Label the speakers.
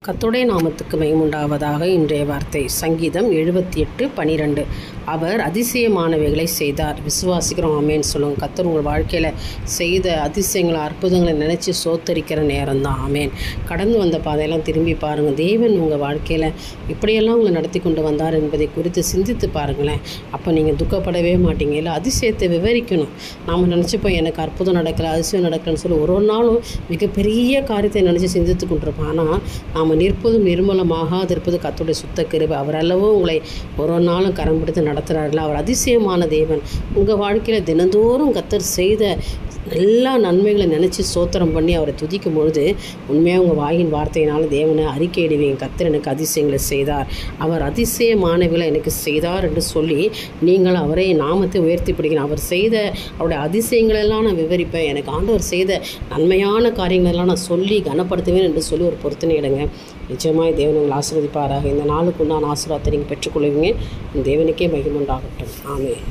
Speaker 1: கர்த்தருடைய நாமத்துக்கு மகிமையுண்டாவதாக. இன்றைய வார்த்தை சங்கீதம் 78:12. அவர் அதிசயமானவைகளை செய்தார். விசுவாசிக்கிறோம், ஆமேன்னு சொல்லுங்க. கர்த்தர் உங்கள் வாழ்க்கையில் செய்த அதிசயங்களை அற்புதங்களை நினச்சி சோத்தரிக்கிற நேரம் தான். ஆமேன். கடந்து வந்த பாதையெல்லாம் திரும்பி பாருங்கள். தேவன் உங்கள் வாழ்க்கையில் இப்படியெல்லாம் உங்களை நடத்தி கொண்டு வந்தார் என்பதை குறித்து சிந்தித்து பாருங்களேன். அப்போ நீங்கள் துக்கப்படவே மாட்டீங்க. இல்லை, அதிசயத்தை விவரிக்கணும். நாம் நினச்சிப்போம் எனக்கு அற்புதம் நடக்கலை, அதிசயம் நடக்கலைன்னு சொல்லி ஒரு நாளும் மிகப்பெரிய காரியத்தை நினச்சி சிந்தித்து கொண்டிருப்போம். ஆனால் நாம் நிற்பதும் நிர்மூலமாகாது இருப்பது கர்த்தருடைய சுத்த கிருபை. அவர் அல்லவும் உங்களை ஒரு நாளும் கரம் பிடித்து நடத்துகிறார்கள். அவர் அதிசயமான தேவன். உங்கள் வாழ்க்கையில் தினந்தோறும் கர்த்தர் செய்த எல்லா நன்மைகளை நினச்சி சோத்திரம் பண்ணி அவரை துதிக்கும் பொழுது உண்மையாக உங்கள் வாயின் வார்த்தையினால் தேவனை அறிக்கையிடுவீங்க. கர்த்தர் எனக்கு அதிசயங்களை செய்தார், அவர் அதிசயமானவர்களை எனக்கு செய்தார் என்று சொல்லி நீங்கள் அவரை நாமத்தை உயர்த்தி பிடிக்கணும். அவர் செய்த அவருடைய அதிசயங்களெல்லாம் நான் விவரிப்பேன். எனக்கு ஆண்டவர் செய்த நன்மையான காரியங்களெல்லாம் நான் சொல்லி கனப்படுத்துவேன் என்று சொல்லி ஒரு பொருத்தனை இடங்க. நிச்சயமாக தேவன் உங்களை ஆசீர்வதிப்பாராக. இந்த நாளுக்கு உண்டான ஆசீர்வாதத்தை நீங்கள் பெற்றுக்கொள்வீங்க. தேவனுக்கே மகிமை உண்டாகட்டும். ஆமென்.